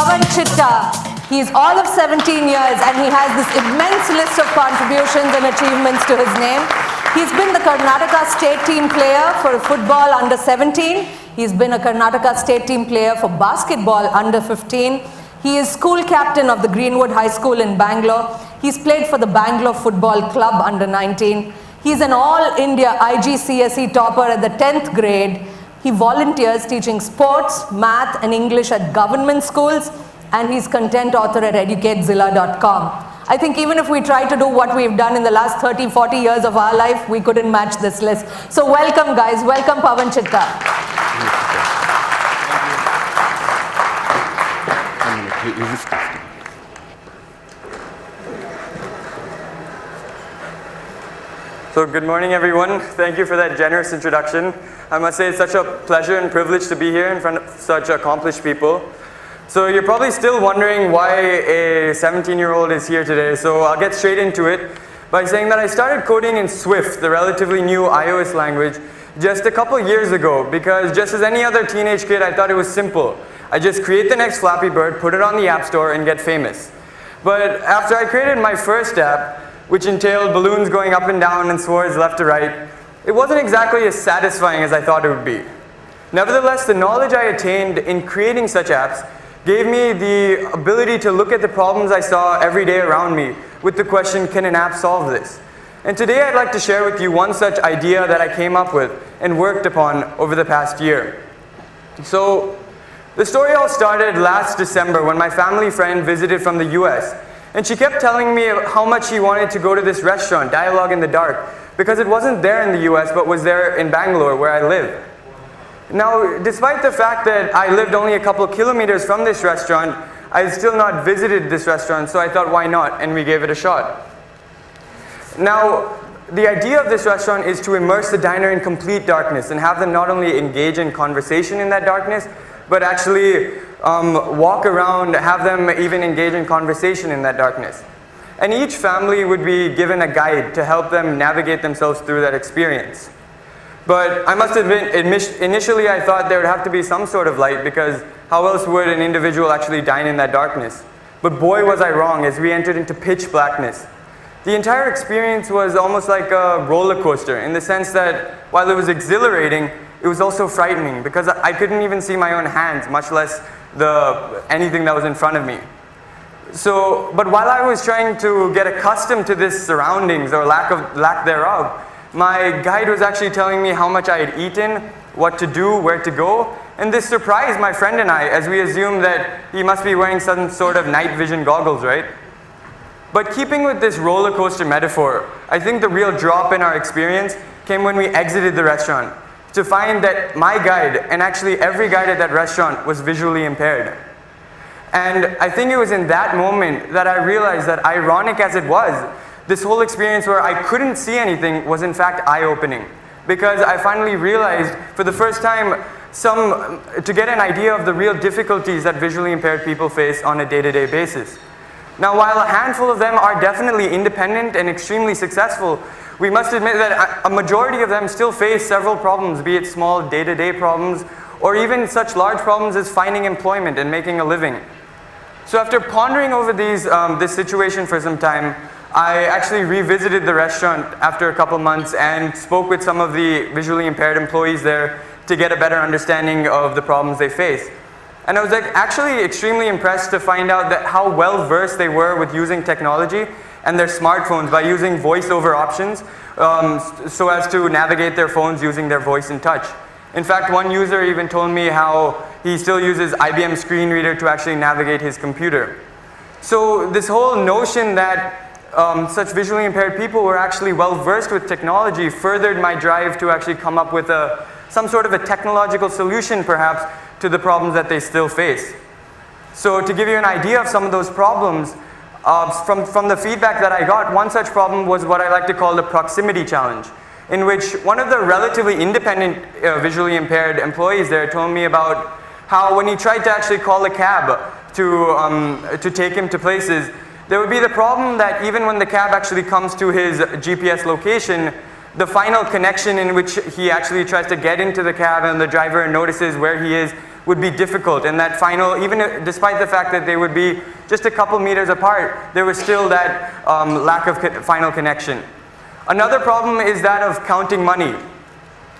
Pavan Chitta. He is all of 17 years and he has this immense list of contributions and achievements to his name. He's been the Karnataka state team player for football under 17. He's been a Karnataka state team player for basketball under 15. He is school captain of the Greenwood High School in Bangalore. He's played for the Bangalore Football Club under 19. He's an all-India IGCSE topper at the 10th grade. He volunteers teaching sports, math and English at government schools, and he's content author at educatezilla.com. I think even if we try to do what we've done in the last 30, 40 years of our life, we couldn't match this list. So welcome guys, welcome Pavan Chitta. So good morning everyone. Thank you for that generous introduction. I must say it's such a pleasure and privilege to be here in front of such accomplished people. So you're probably still wondering why a 17-year-old is here today, so I'll get straight into it by saying that I started coding in Swift, the relatively new iOS language, just a couple years ago, because just as any other teenage kid, I thought it was simple. I just create the next Flappy Bird, put it on the App Store, and get famous. But after I created my first app, which entailed balloons going up and down and swords left to right, it wasn't exactly as satisfying as I thought it would be. Nevertheless, the knowledge I attained in creating such apps gave me the ability to look at the problems I saw every day around me with the question, can an app solve this? And today I'd like to share with you one such idea that I came up with and worked upon over the past year. So the story all started last December when my family friend visited from the US, and she kept telling me how much she wanted to go to this restaurant, Dialogue in the Dark, because it wasn't there in the US but was there in Bangalore where I live. Now, despite the fact that I lived only a couple of kilometers from this restaurant, I had still not visited this restaurant, so I thought why not, and we gave it a shot. Now, the idea of this restaurant is to immerse the diner in complete darkness and have them not only engage in conversation in that darkness, but actually walk around, have them even engage in conversation in that darkness. And each family would be given a guide to help them navigate themselves through that experience. But I must admit, initially I thought there would have to be some sort of light, because how else would an individual actually dine in that darkness? But boy was I wrong as we entered into pitch blackness. The entire experience was almost like a roller coaster in the sense that while it was exhilarating, it was also frightening because I couldn't even see my own hands, much less anything that was in front of me. But while I was trying to get accustomed to this surroundings or lack thereof, my guide was actually telling me how much I had eaten, what to do, where to go, and this surprised my friend and I as we assumed that he must be wearing some sort of night vision goggles, right? But keeping with this roller coaster metaphor, I think the real drop in our experience came when we exited the restaurant to find that my guide, and actually every guide at that restaurant, was visually impaired. And I think it was in that moment that I realized that, ironic as it was, this whole experience where I couldn't see anything was in fact eye-opening, because I finally realized for the first time to get an idea of the real difficulties that visually impaired people face on a day-to-day basis. Now, while a handful of them are definitely independent and extremely successful, we must admit that a majority of them still face several problems, be it small day-to-day problems or even such large problems as finding employment and making a living. So after pondering over this situation for some time, I actually revisited the restaurant after a couple months and spoke with some of the visually impaired employees there to get a better understanding of the problems they face. And I was actually extremely impressed to find out that how well versed they were with using technology and their smartphones by using voice-over options so as to navigate their phones using their voice and touch. In fact, one user even told me how he still uses IBM screen reader to actually navigate his computer. So this whole notion that such visually impaired people were actually well versed with technology furthered my drive to actually come up with some sort of a technological solution perhaps to the problems that they still face. So to give you an idea of some of those problems, from the feedback that I got, one such problem was what I like to call the proximity challenge, in which one of the relatively independent visually impaired employees there told me about how when he tried to actually call a cab to take him to places, there would be the problem that even when the cab actually comes to his GPS location, the final connection in which he actually tries to get into the cab and the driver notices where he is would be difficult, and that final, despite the fact that they would be just a couple meters apart, there was still that lack of final connection. Another problem is that of counting money.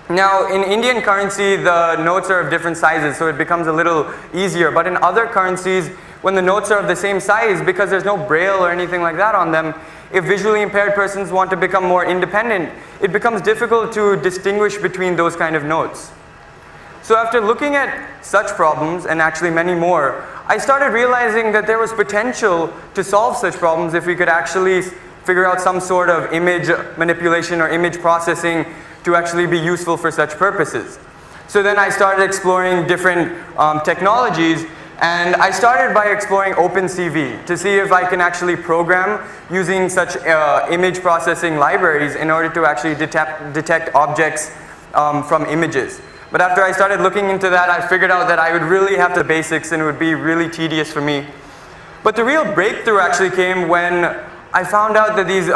Now, in Indian currency, the notes are of different sizes, so it becomes a little easier. But in other currencies, when the notes are of the same size, because there's no braille or anything like that on them, if visually impaired persons want to become more independent, it becomes difficult to distinguish between those kind of notes. So after looking at such problems, and actually many more, I started realizing that there was potential to solve such problems if we could actually figure out some sort of image manipulation or image processing to actually be useful for such purposes. So then I started exploring different technologies, and I started by exploring OpenCV to see if I can actually program using such image processing libraries in order to actually detect objects from images. But after I started looking into that, I figured out that I would really have the basics and it would be really tedious for me. But the real breakthrough actually came when I found out that these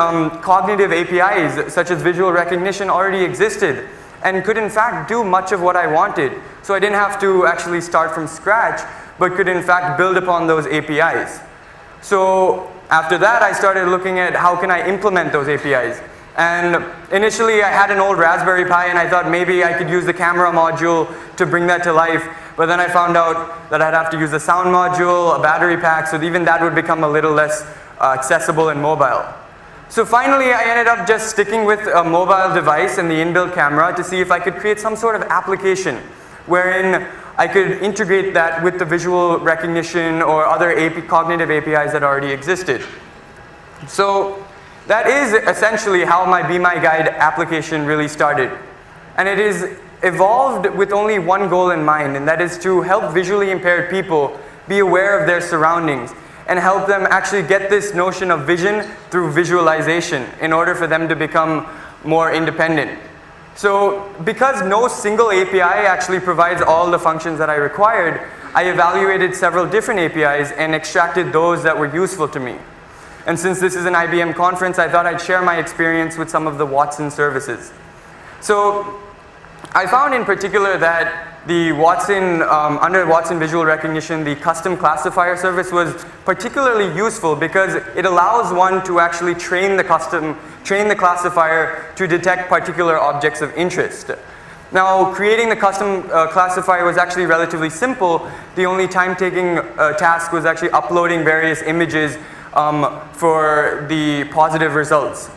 cognitive APIs, such as visual recognition, already existed and could in fact do much of what I wanted. So I didn't have to actually start from scratch, but could in fact build upon those APIs. So after that, I started looking at how can I implement those APIs. And initially I had an old Raspberry Pi and I thought maybe I could use the camera module to bring that to life. But then I found out that I'd have to use a sound module, a battery pack, so even that would become a little less accessible and mobile. So finally I ended up just sticking with a mobile device and the inbuilt camera to see if I could create some sort of application wherein I could integrate that with the visual recognition or other cognitive APIs that already existed. So that is essentially how my Be My Guide application really started. And it is evolved with only one goal in mind, and that is to help visually impaired people be aware of their surroundings and help them actually get this notion of vision through visualization in order for them to become more independent. So because no single API actually provides all the functions that I required, I evaluated several different APIs and extracted those that were useful to me. And since this is an IBM conference, I thought I'd share my experience with some of the Watson services. So I found in particular that the Watson, under Watson Visual Recognition, the custom classifier service was particularly useful because it allows one to actually train the classifier to detect particular objects of interest. Now, creating the custom classifier was actually relatively simple. The only time-taking task was actually uploading various images for the positive results.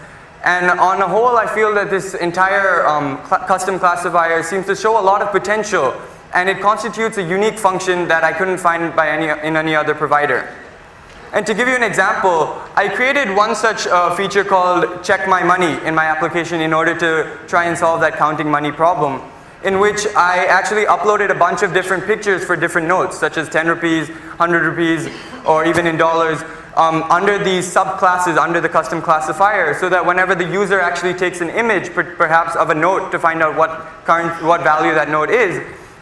And on the whole, I feel that this entire custom classifier seems to show a lot of potential, and it constitutes a unique function that I couldn't find in any other provider. And to give you an example, I created one such feature called Check My Money in my application in order to try and solve that counting money problem, in which I actually uploaded a bunch of different pictures for different notes, such as 10 rupees, 100 rupees, or even in dollars, under these subclasses under the custom classifier, so that whenever the user actually takes an image, perhaps of a note, to find out what value that note is,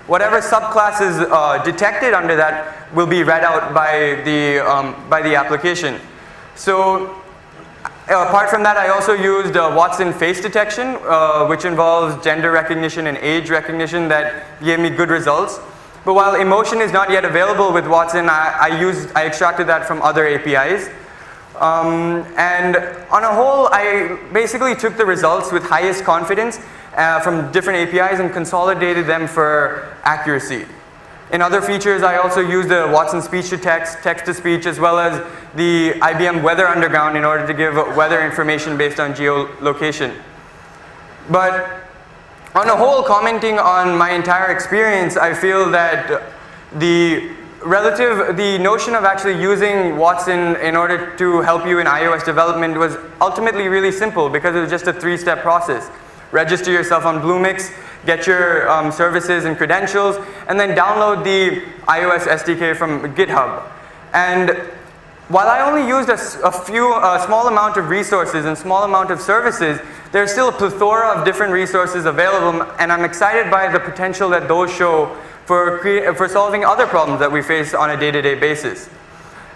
whatever subclass is detected under that will be read out by the application. So apart from that, I also used Watson face detection, which involves gender recognition and age recognition, that gave me good results. But while emotion is not yet available with Watson, I extracted that from other APIs. And on a whole, I basically took the results with highest confidence from different APIs and consolidated them for accuracy. In other features, I also used the Watson speech-to-text, text-to-speech, as well as the IBM Weather Underground in order to give weather information based on geolocation. But on a whole, commenting on my entire experience, I feel that the notion of actually using Watson in order to help you in iOS development was ultimately really simple because it was just a three-step process. Register yourself on Bluemix, get your services and credentials, and then download the iOS SDK from GitHub. And while I only used a small amount of resources and small amount of services, there's still a plethora of different resources available, and I'm excited by the potential that those show for solving other problems that we face on a day-to-day basis.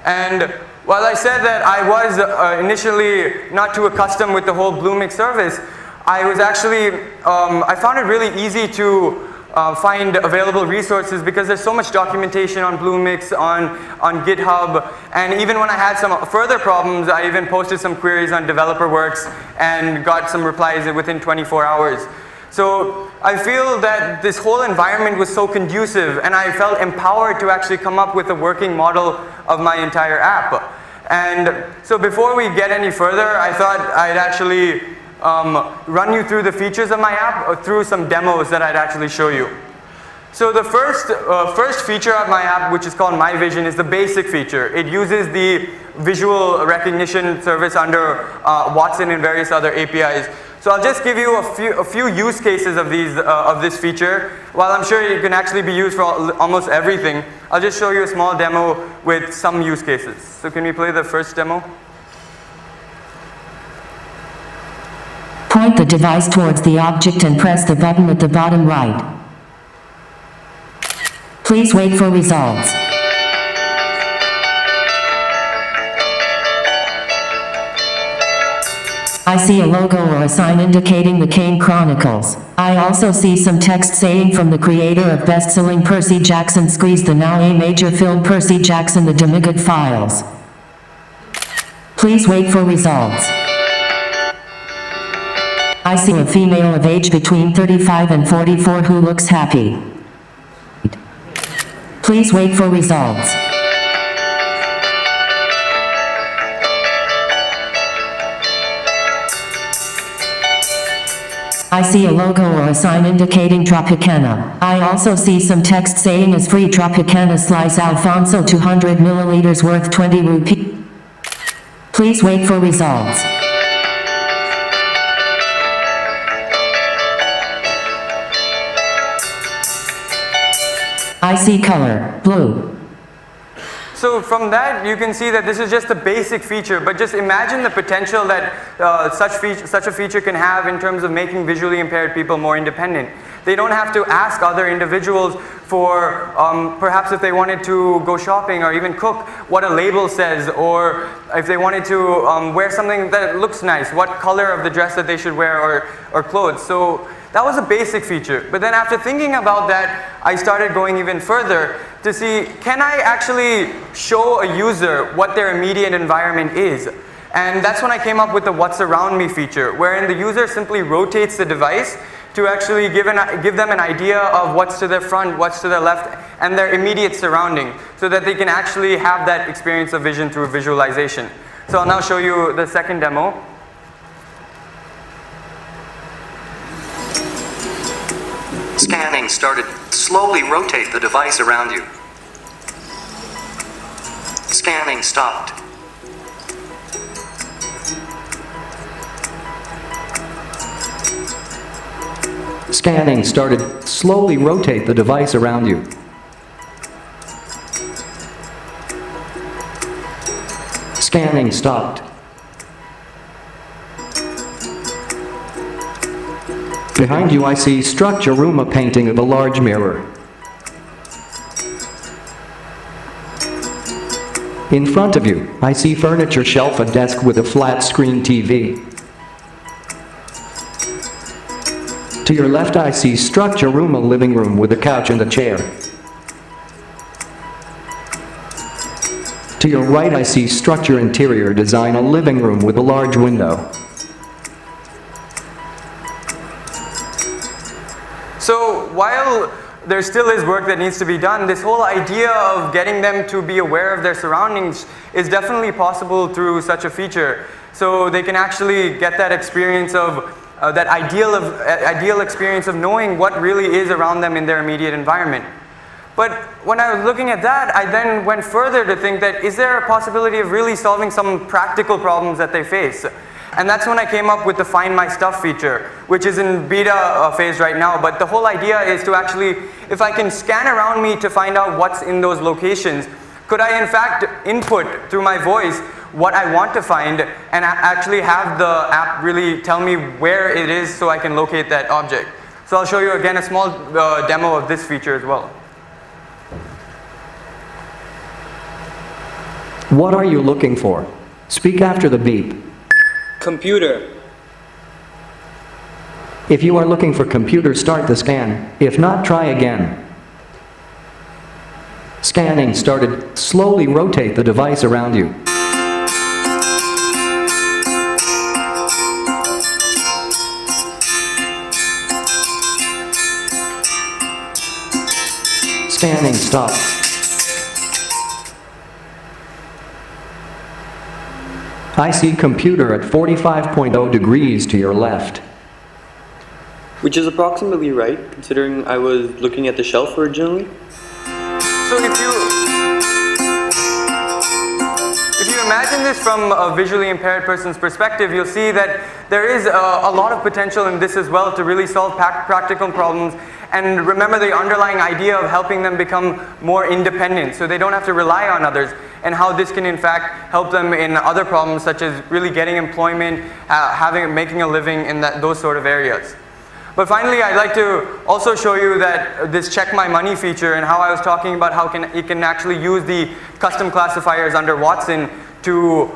And while I said that I was initially not too accustomed with the whole Bluemix service, I was actually, I found it really easy to find available resources because there's so much documentation on Bluemix, on GitHub, and even when I had some further problems, I even posted some queries on DeveloperWorks and got some replies within 24 hours. So I feel that this whole environment was so conducive, and I felt empowered to actually come up with a working model of my entire app. And so before we get any further, I thought I'd actually run you through the features of my app or through some demos that I'd actually show you. So the first feature of my app, which is called My Vision, is the basic feature. It uses the visual recognition service under Watson and various other APIs. So I'll just give you a few use cases of this feature. While I'm sure it can actually be used for almost everything, I'll just show you a small demo with some use cases. So can we play the first demo? Point the device towards the object and press the button at the bottom right. Please wait for results. I see a logo or a sign indicating the Kane Chronicles. I also see some text saying from the creator of best-selling Percy Jackson Squeeze the now a major film Percy Jackson the Demigod Files. Please wait for results. I see a female of age between 35 and 44 who looks happy. Please wait for results. I see a logo or a sign indicating Tropicana. I also see some text saying is free Tropicana slice Alfonso 200 milliliters worth 20 rupees. Please wait for results. I see color, blue. So from that, you can see that this is just a basic feature, but just imagine the potential that such a feature can have in terms of making visually impaired people more independent. They don't have to ask other individuals for, perhaps if they wanted to go shopping or even cook, what a label says, or if they wanted to wear something that looks nice, what color of the dress that they should wear or clothes. So that was a basic feature. But then after thinking about that, I started going even further to see, can I actually show a user what their immediate environment is? And that's when I came up with the What's Around Me feature, wherein the user simply rotates the device to actually give them an idea of what's to their front, what's to their left, and their immediate surrounding, so that they can actually have that experience of vision through visualization. So I'll now show you the second demo. Scanning started. Slowly rotate the device around you. Scanning stopped. Scanning started. Slowly rotate the device around you. Scanning stopped. Behind you I see structure room, a painting of a large mirror. In front of you, I see furniture shelf, a desk with a flat screen TV. To your left I see structure room, a living room with a couch and a chair. To your right I see structure interior design, a living room with a large window. So while there still is work that needs to be done, this whole idea of getting them to be aware of their surroundings is definitely possible through such a feature. So they can actually get that experience of, that ideal experience of knowing what really is around them in their immediate environment. But when I was looking at that, I then went further to think that, is there a possibility of really solving some practical problems that they face? And that's when I came up with the Find My Stuff feature, which is in beta phase right now. But the whole idea is to actually, if I can scan around me to find out what's in those locations, could I in fact input through my voice what I want to find and actually have the app really tell me where it is so I can locate that object. So I'll show you again a small demo of this feature as well. What are you looking for? Speak after the beep. Computer. If you are looking for computer, start the scan. If not, try again. Scanning started. Slowly rotate the device around you. Scanning stopped. I see computer at 45.0 degrees to your left. Which is approximately right, considering I was looking at the shelf originally. So if you imagine this from a visually impaired person's perspective, you'll see that there is a lot of potential in this as well to really solve practical problems. And remember the underlying idea of helping them become more independent so they don't have to rely on others, and how this can in fact help them in other problems such as really getting employment, making a living in those sort of areas. But finally, I'd like to also show you that this check my money feature and how I was talking about how it can actually use the custom classifiers under Watson to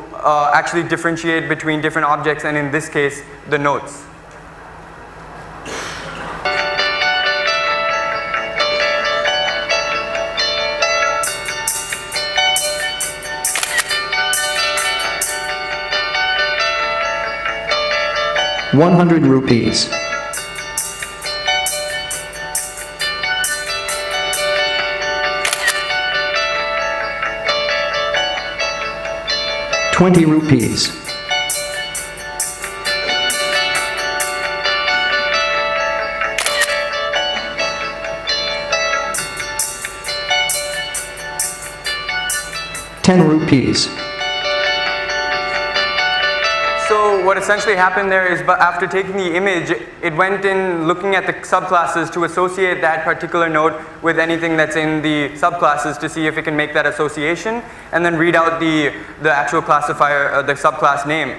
actually differentiate between different objects, and in this case, the notes. ₹100. 20 rupees. 10 rupees. So what essentially happened there is, but after taking the image, it went in looking at the subclasses to associate that particular note with anything that's in the subclasses to see if it can make that association, and then read out the actual classifier, the subclass name.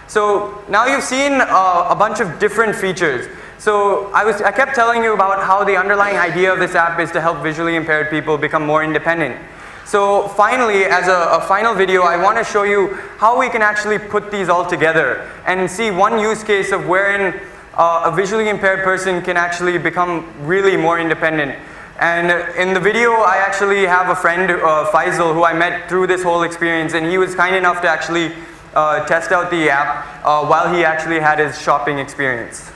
So now you've seen a bunch of different features. So I kept telling you about how the underlying idea of this app is to help visually impaired people become more independent. So finally, as a final video, I want to show you how we can actually put these all together and see one use case of wherein a visually impaired person can actually become really more independent. And in the video, I actually have a friend, Faisal, who I met through this whole experience, and he was kind enough to actually test out the app while he actually had his shopping experience.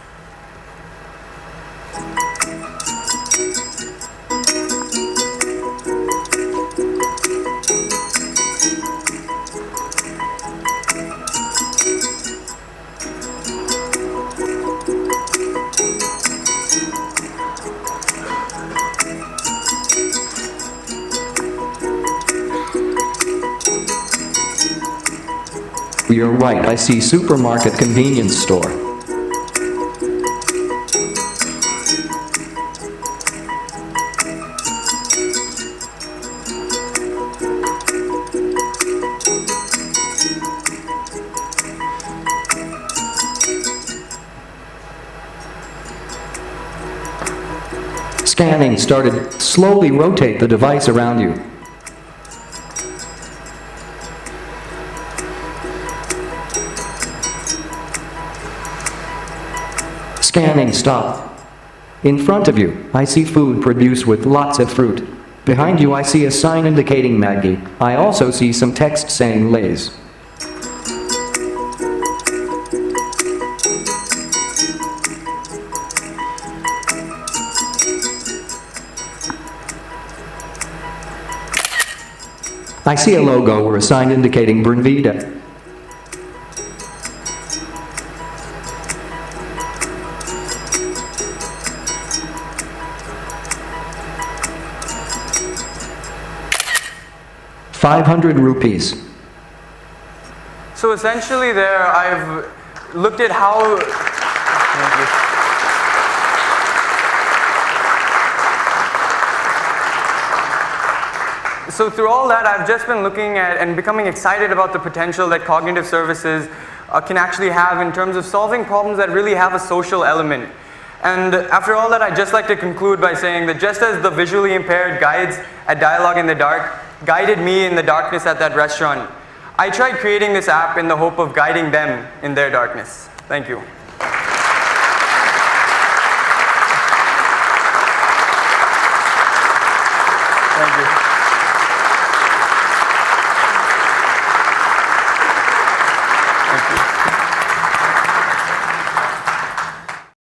You're right, I see supermarket convenience store. Scanning started. Slowly rotate the device around you. Scanning stop. In front of you, I see food produced with lots of fruit. Behind you I see a sign indicating Maggie. I also see some text saying Lay's. I see a logo or a sign indicating Bernvita. ₹500. So essentially there, I've looked at how... Thank you. So through all that, I've just been looking at and becoming excited about the potential that cognitive services can actually have in terms of solving problems that really have a social element. And after all that, I'd just like to conclude by saying that just as the visually impaired guides at Dialogue in the Dark guided me in the darkness at that restaurant, I tried creating this app in the hope of guiding them in their darkness. Thank you. Thank you.